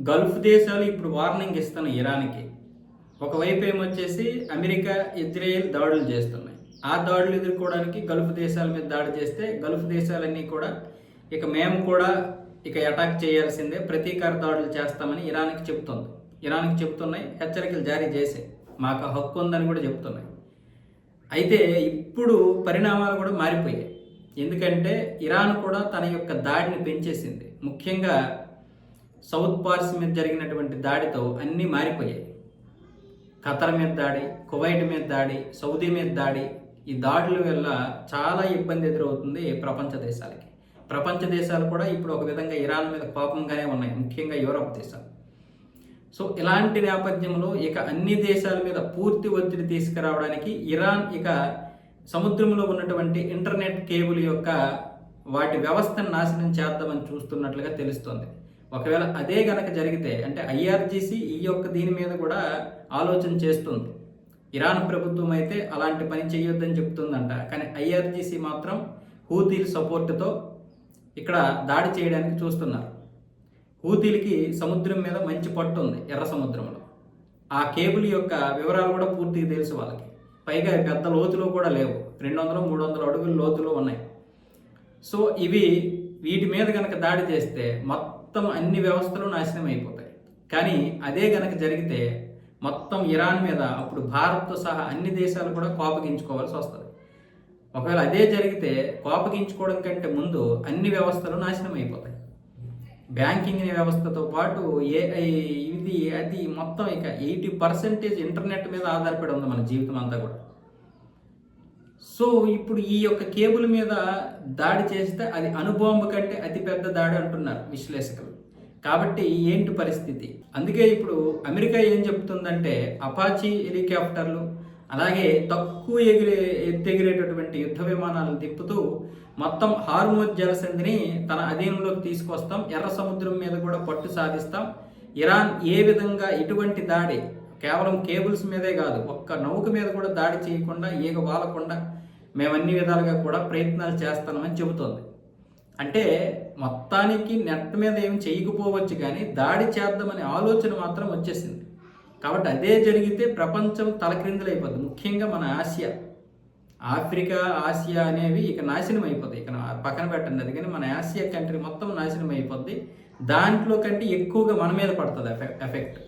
Gulf దేశాలు ఇప్పుడు warning ఇస్తున్నాయి ఇరాన్‌కి. ఒకవైపు ఏమొచ్చేసి అమెరికా, ఇజ్రాయెల్ దాడులు చేస్తున్నాయి. ఆ దాడులు ఎదుర్కోవడానికి గల్ఫ్ దేశాల మీద దాడి చేస్తే గల్ఫ్ దేశాలన్నీ కూడా ఇక మేము కూడా అటాక్ చేయాల్సిందే, ప్రతీకార దాడులు చేస్తామని ఇరాన్‌కి చెప్తుంది. ఇరాన్‌కి చెప్తున్నాయి, హెచ్చరికలు జారీ చేసాయి. మాకు హక్కు ఉందని కూడా చెప్తున్నాయి. అయితే ఇప్పుడు పరిణామాలు కూడా మారిపోయాయి. ఎందుకంటే ఇరాన్ కూడా తన యొక్క దాడిని పెంచేసింది. ముఖ్యంగా సౌత్ పార్స్ మీద జరిగినటువంటి దాడితో అన్నీ మారిపోయాయి. ఖతర్ మీద దాడి, కువైట్ మీద దాడి, సౌదీ మీద దాడి, ఈ దాడుల వల్ల చాలా ఇబ్బంది ఎదురవుతుంది ప్రపంచ దేశాలకి. ప్రపంచ దేశాలు కూడా ఇప్పుడు ఒక విధంగా ఇరాన్ మీద కోపంగానే ఉన్నాయి, ముఖ్యంగా యూరప్ దేశాలు. సో ఇలాంటి నేపథ్యంలో ఇక అన్ని దేశాల మీద పూర్తి ఒత్తిడి తీసుకురావడానికి ఇరాన్ ఇక సముద్రంలో ఉన్నటువంటి ఇంటర్నెట్ కేబుల్ యొక్క వాటి వ్యవస్థను నాశనం చేద్దామని చూస్తున్నట్లుగా తెలుస్తోంది. ఒకవేళ అదే గనక జరిగితే అంటే ఐఆర్జీసీ ఈ యొక్క దీని మీద కూడా ఆలోచన చేస్తుంది. ఇరాన్ ప్రభుత్వం అయితే అలాంటి పని చేయొద్దని చెప్తుందంట. కానీ ఐఆర్జీసీ మాత్రం హూతీల సపోర్టుతో ఇక్కడ దాడి చేయడానికి చూస్తున్నారు. హూతీలకి సముద్రం మీద మంచి పట్టు ఉంది, ఎర్ర సముద్రంలో. ఆ కేబుల్ యొక్క వివరాలు కూడా పూర్తిగా తెలుసు వాళ్ళకి. పైగా పెద్ద లోతులో కూడా లేవు, 200-300 అడుగుల లోతులో ఉన్నాయి. సో వీటి మీద కనుక దాడి చేస్తే మొత్తం అన్ని వ్యవస్థలు నాశనం అయిపోతాయి. కానీ అదే గనక జరిగితే మొత్తం ఇరాన్ మీద అప్పుడు భారత్తో సహా అన్ని దేశాలు కూడా కోపగించుకోవాల్సి వస్తుంది. ఒకవేళ అదే జరిగితే కోపగించుకోవడం కంటే ముందు అన్ని వ్యవస్థలు నాశనం అయిపోతాయి. బ్యాంకింగ్ వ్యవస్థతో పాటు ఏఐ, అది మొత్తం ఇక 80% ఇంటర్నెట్ మీద ఆధారపడి ఉంది మన జీవితం అంతా కూడా. సో ఇప్పుడు ఈ యొక్క కేబుల్ మీద దాడి చేస్తే అది అణుబాంబు కంటే అతిపెద్ద దాడి అంటున్నారు విశ్లేషకులు. కాబట్టి ఏంటి పరిస్థితి? అందుకే ఇప్పుడు అమెరికా ఏం చెప్తుందంటే అపాచీ హెలికాప్టర్లు, అలాగే తక్కువ ఎత్తెగిరేటటువంటి యుద్ధ విమానాలను తిప్పుతూ మొత్తం హార్మోజ్ జలసంధిని తన అధీనంలోకి తీసుకొస్తాం, ఎర్ర సముద్రం మీద కూడా పట్టు సాధిస్తాం. ఇరాన్ ఏ విధంగా ఇటువంటి దాడి కేవలం కేబుల్స్ మీదే కాదు, ఒక్క నౌక మీద కూడా దాడి చేయకుండా, ఈగ వాలకుండా మేము అన్ని విధాలుగా కూడా ప్రయత్నాలు చేస్తామని చెబుతోంది. అంటే మొత్తానికి నెట్ మీద ఏం చేయకపోవచ్చు, కానీ దాడి చేద్దామనే ఆలోచన మాత్రం వచ్చేసింది. కాబట్టి అదే జరిగితే ప్రపంచం తలక్రిందులైపోద్ది. ముఖ్యంగా మన ఆసియా, ఆఫ్రికా, ఆసియా అనేవి ఇక నాశనం అయిపోతాయి. ఇక పక్కన పెట్టండి అది, కానీ మన ఆసియా కంట్రీ మొత్తం నాశనం అయిపోద్ది. దాంట్లో కంటే ఎక్కువగా మన మీద పడుతుంది ఎఫెక్ట్.